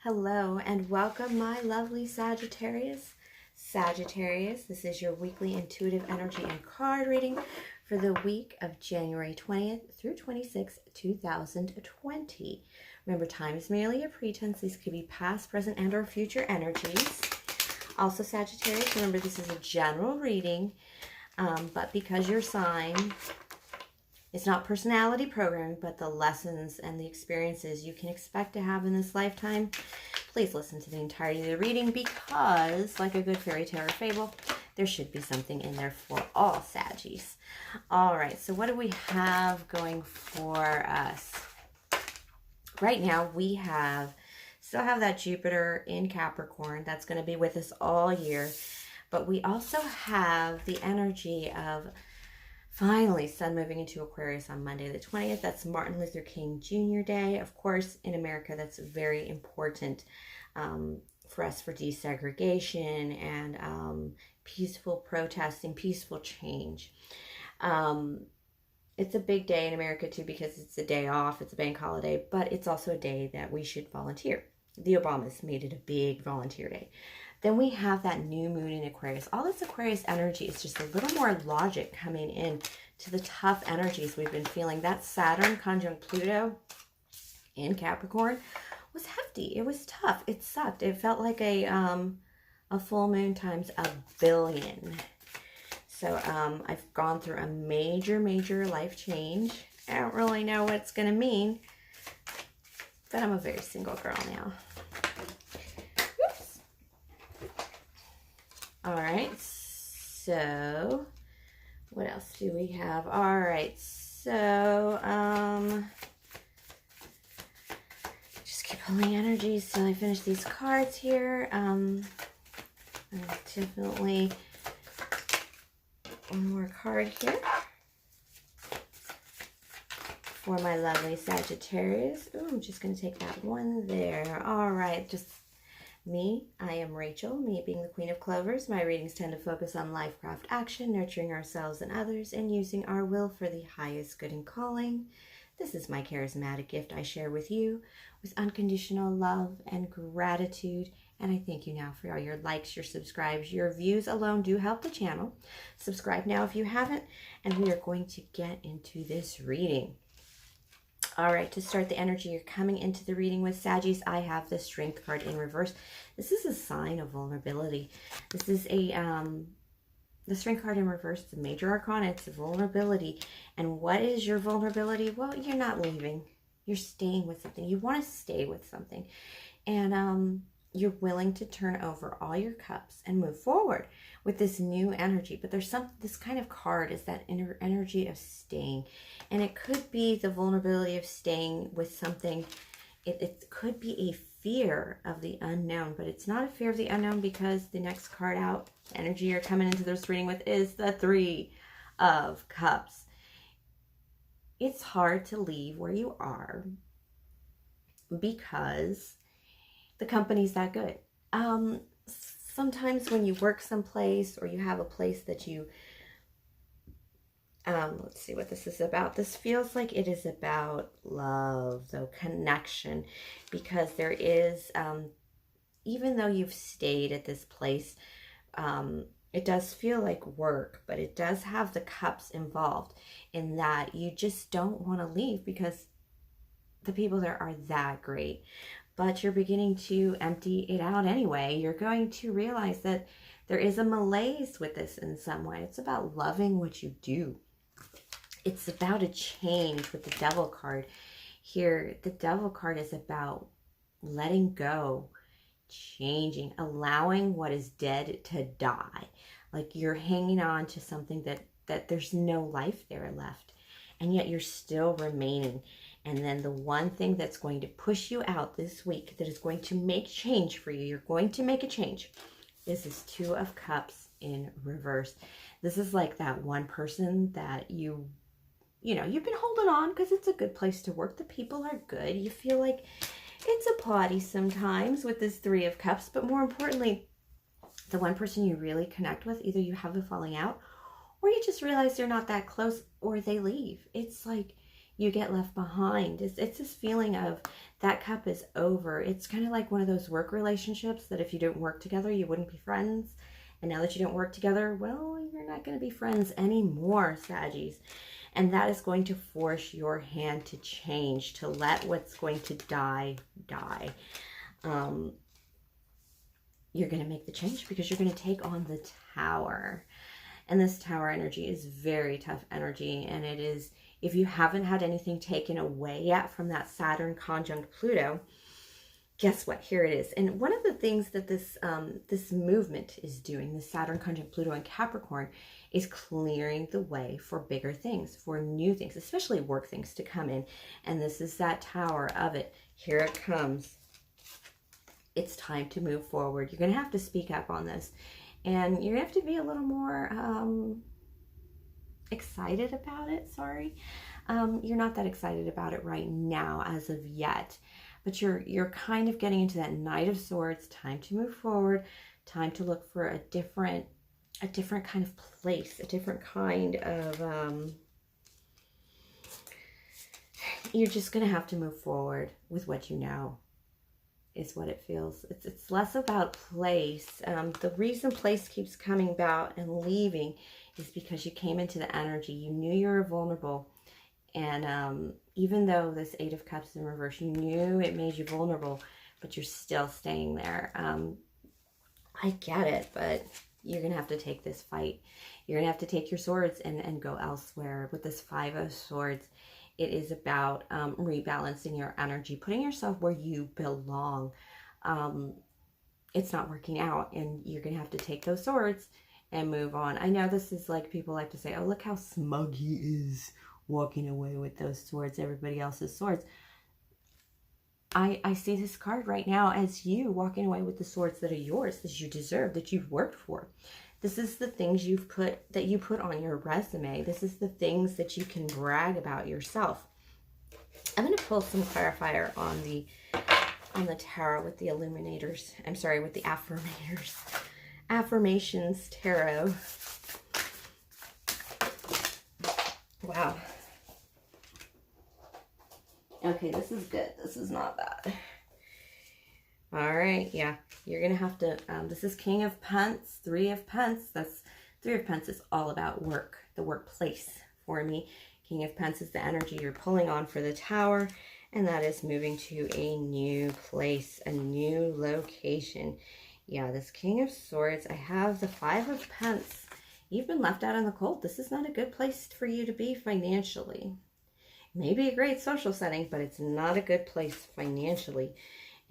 Hello and welcome, my lovely Sagittarius. Sagittarius, this is your weekly intuitive energy and card reading for the week of January 20th through 26th, 2020. Remember, time is merely a pretense. These could be past, present, and or future energies. Also, Sagittarius, remember this is a general reading, but because your sign, it's not personality programming, but the lessons and the experiences you can expect to have in this lifetime. Please listen to the entirety of the reading because, like a good fairy tale or fable, there should be something in there for all Saggies. All right, so what do we have going for us? Right now, we still have that Jupiter in Capricorn. That's going to be with us all year. But we also have the energy of finally, Sun moving into Aquarius on Monday the 20th. That's Martin Luther King Jr. Day. Of course, in America, that's very important for us for desegregation and peaceful protesting, peaceful change. It's a big day in America, too, because it's a day off. It's a bank holiday, but it's also a day that we should volunteer. The Obamas made it a big volunteer day. Then we have that new moon in Aquarius. All this Aquarius energy is just a little more logic coming in to the tough energies we've been feeling. That Saturn conjunct Pluto in Capricorn was hefty. It was tough. It sucked. It felt like a full moon times a billion. So I've gone through a major life change. I don't really know what it's going to mean, but I'm a very single girl now. All right, so what else do we have? All right, so just keep pulling energies till I finish these cards here. Definitely one more card here for my lovely Sagittarius. Oh, I'm just going to take that one there. All right, just me, I am Rachel, me being the Queen of Clovers. My readings tend to focus on life, craft, action, nurturing ourselves and others, and using our will for the highest good and calling. This is my charismatic gift I share with you with unconditional love and gratitude. And I thank you now for all your likes, your subscribes. Your views alone do help the channel. Subscribe now if you haven't, and we are going to get into this reading. All right, to start the energy, you're coming into the reading with Saggies. I have the Strength card in reverse. This is a sign of vulnerability. This is the Strength card in reverse, the major arcana. It's vulnerability. And what is your vulnerability? Well, you're not leaving. You're staying with something. You want to stay with something. And you're willing to turn over all your cups and move forward with this new energy. But there's this kind of card is that inner energy of staying. And it could be the vulnerability of staying with something. It could be a fear of the unknown, but it's not a fear of the unknown because the next card out, the energy you're coming into this reading with, is the Three of Cups. It's hard to leave where you are because the company's that good. Sometimes when you work someplace or you have a place that you, let's see what this is about. This feels like it is about love, though, connection, because there is, even though you've stayed at this place, it does feel like work, but it does have the cups involved in that you just don't want to leave because the people there are that great. But you're beginning to empty it out anyway. You're going to realize that there is a malaise with this in some way. It's about loving what you do. It's about a change with the Devil card. Here, the Devil card is about letting go, changing, allowing what is dead to die. Like you're hanging on to something that there's no life there left, and yet you're still remaining. And then the one thing that's going to push you out this week, that is going to make change for you, you're going to make a change, is this Two of Cups in reverse. This is like that one person that you've been holding on because it's a good place to work. The people are good. You feel like it's a party sometimes with this Three of Cups, but more importantly, the one person you really connect with, either you have a falling out or you just realize they're not that close or they leave. It's like you get left behind. It's this feeling of that cup is over. It's kind of like one of those work relationships that if you didn't work together, you wouldn't be friends. And now that you don't work together, well, you're not going to be friends anymore, Saggies. And that is going to force your hand to change, to let what's going to die, die. You're going to make the change because you're going to take on the Tower. And this Tower energy is very tough energy. And it is, if you haven't had anything taken away yet from that Saturn conjunct Pluto, guess what? Here it is. And one of the things that this movement is doing, the Saturn conjunct Pluto and Capricorn, is clearing the way for bigger things, for new things, especially work things to come in. And this is that Tower of it. Here it comes. It's time to move forward. You're going to have to speak up on this. And you're going to have to be a little more excited about it. Sorry. You're not that excited about it right now as of yet. But you're kind of getting into that Knight of Swords. Time to move forward. Time to look for a different kind of place. A different kind of... you're just going to have to move forward with what you know. Is what it feels. It's less about place. The reason place keeps coming about and leaving is because you came into the energy. You knew you were vulnerable. And even though this Eight of Cups in reverse, you knew it made you vulnerable, but you're still staying there. I get it, but you're going to have to take this fight. You're going to have to take your swords and go elsewhere. With this Five of Swords, it is about rebalancing your energy, putting yourself where you belong. It's not working out, and you're going to have to take those swords and move on. I know this is like, people like to say, oh, look how smug he is walking away with those swords, everybody else's swords. I see this card right now as you walking away with the swords that are yours, that you deserve, that you've worked for. This is the things you put on your resume. This is the things that you can brag about yourself. I'm going to pull some clarifier on the tarot with the illuminators. I'm sorry, with the affirmators. Affirmations tarot. Wow. Okay, this is good. This is not bad. All right, yeah, you're going to have to, this is King of Pence, Three of Pence. That's, Three of Pence is all about work, the workplace for me. King of Pence is the energy you're pulling on for the Tower, and that is moving to a new place, a new location. Yeah, this King of Swords, I have the Five of Pence. You've been left out in the cold. This is not a good place for you to be financially. Maybe a great social setting, but it's not a good place financially.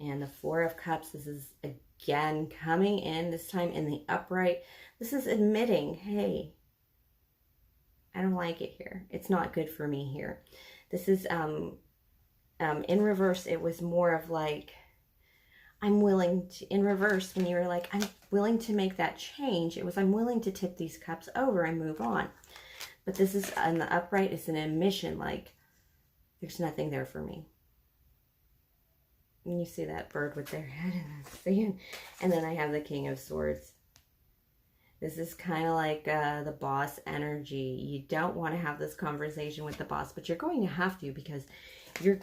And the Four of Cups, this is again coming in, this time in the upright. This is admitting, hey, I don't like it here. It's not good for me here. This is, in reverse, it was more of like, I'm willing to, in reverse, when you were like, I'm willing to make that change, it was, I'm willing to tip these cups over and move on. But this is, on the upright, it's an admission, like, there's nothing there for me. And you see that bird with their head in the sand. And then I have the King of Swords. This is kind of like the boss energy. You don't want to have this conversation with the boss, but you're going to have to, because you're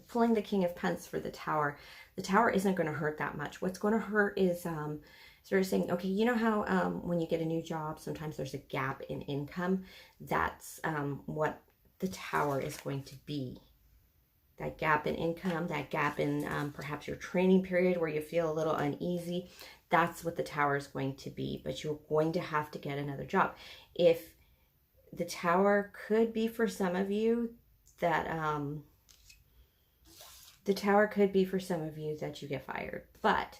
pulling the King of Pence for the Tower. The Tower isn't going to hurt that much. What's going to hurt is sort of saying, okay, you know how when you get a new job, sometimes there's a gap in income. That's what the Tower is going to be. That gap in income, that gap in perhaps your training period where you feel a little uneasy, that's what the Tower is going to be. But you're going to have to get another job. If the Tower could be for some of you that, the Tower could be for some of you that you get fired. But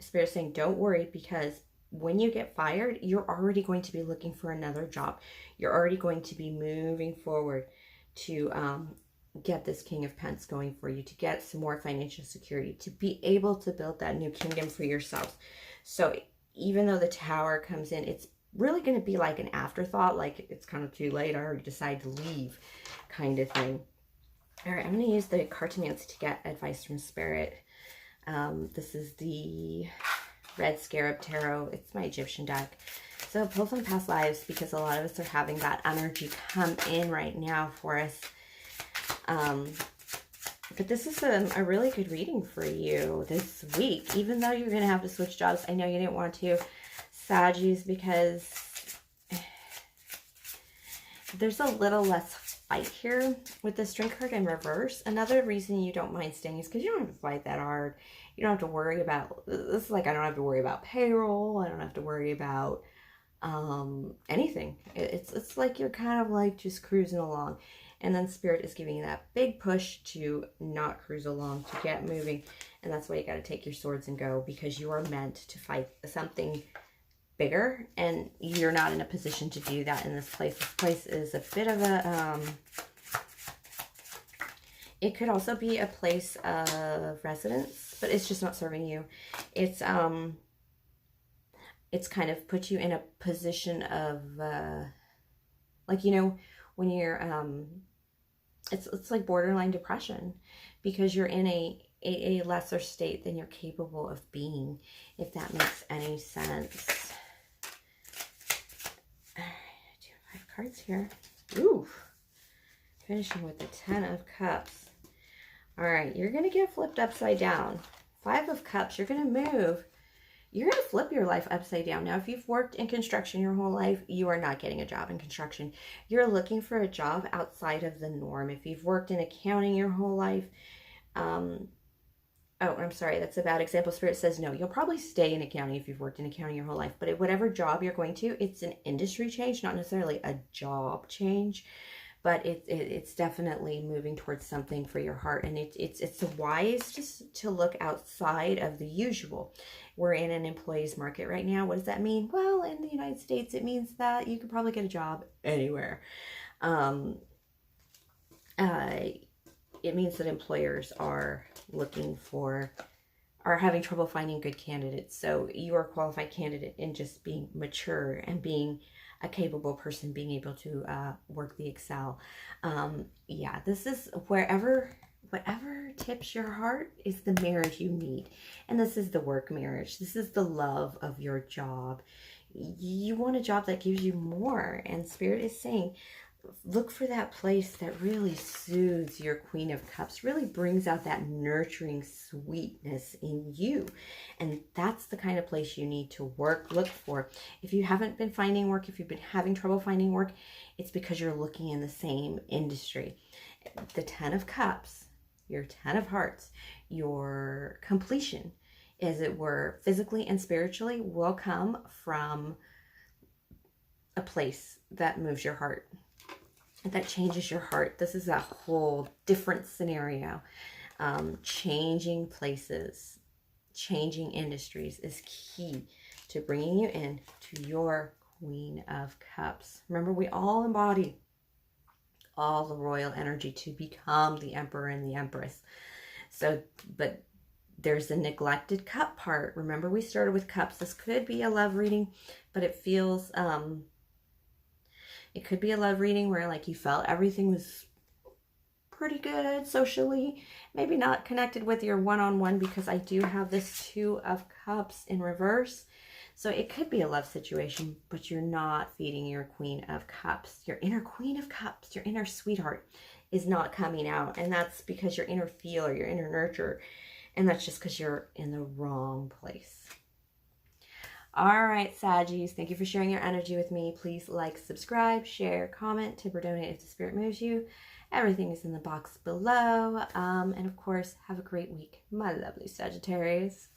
Spirit's saying, don't worry, because when you get fired, you're already going to be looking for another job. You're already going to be moving forward to get this King of Pence going for you, to get some more financial security, to be able to build that new kingdom for yourself. So even though the Tower comes in, it's really going to be like an afterthought, like it's kind of too late, I already decided to leave kind of thing. All right, I'm going to use the Cartomancy to get advice from Spirit. This is the Red Scarab Tarot. It's my Egyptian deck. So pull from past lives, because a lot of us are having that energy come in right now for us. But this is a really good reading for you this week, even though you're going to have to switch jobs. I know you didn't want to, Saggies, because there's a little less fight here with the Strength card in reverse. Another reason you don't mind staying is because you don't have to fight that hard. You don't have to worry about, this is like, I don't have to worry about payroll. I don't have to worry about anything. It's like you're kind of like just cruising along. And then Spirit is giving you that big push to not cruise along, to get moving. And that's why you got to take your swords and go, because you are meant to fight something bigger. And you're not in a position to do that in this place. This place is a bit of a... it could also be a place of residence, but it's just not serving you. It's kind of put you in a position of... like, you know, when you're, it's like borderline depression, because you're in a lesser state than you're capable of being, if that makes any sense. All right, I do have 5 cards here. Ooh, finishing with the 10 of Cups. All right, you're going to get flipped upside down. 5 of Cups, you're going to move. You're going to flip your life upside down. Now, if you've worked in construction your whole life, you are not getting a job in construction. You're looking for a job outside of the norm. If you've worked in accounting your whole life, oh, I'm sorry, that's a bad example. Spirit says no. You'll probably stay in accounting if you've worked in accounting your whole life. But whatever job you're going to, it's an industry change, not necessarily a job change. But it's definitely moving towards something for your heart. And it's wise just to look outside of the usual. We're in an employee's market right now. What does that mean? Well, in the United States, it means that you could probably get a job anywhere. It means that employers are having trouble finding good candidates. So you are a qualified candidate in just being mature and being a capable person, being able to work the Excel. Yeah, this is whatever tips your heart is the marriage you need. And this is the work marriage. This is the love of your job. You want a job that gives you more. And Spirit is saying, look for that place that really soothes your Queen of Cups, really brings out that nurturing sweetness in you. And that's the kind of place you need to look for. If you haven't been finding work, if you've been having trouble finding work, it's because you're looking in the same industry. The 10 of Cups, your 10 of Hearts, your completion, as it were, physically and spiritually, will come from a place that moves your heart, that changes your heart. This is a whole different scenario. Changing places, changing industries is key to bringing you in to your Queen of Cups. Remember, we all embody all the royal energy to become the Emperor and the Empress. So, but there's the neglected cup part. Remember, we started with cups. This could be a love reading, but it feels, it could be a love reading where like you felt everything was pretty good socially, maybe not connected with your one-on-one, because I do have this 2 of Cups in reverse. So it could be a love situation, but you're not feeding your Queen of Cups. Your inner Queen of Cups, your inner sweetheart is not coming out. And that's because your inner feeler, your inner nurture. And that's just because you're in the wrong place. All right, Saggies, thank you for sharing your energy with me. Please like, subscribe, share, comment, tip or donate if the Spirit moves you. Everything is in the box below. And of course, have a great week, my lovely Sagittarius.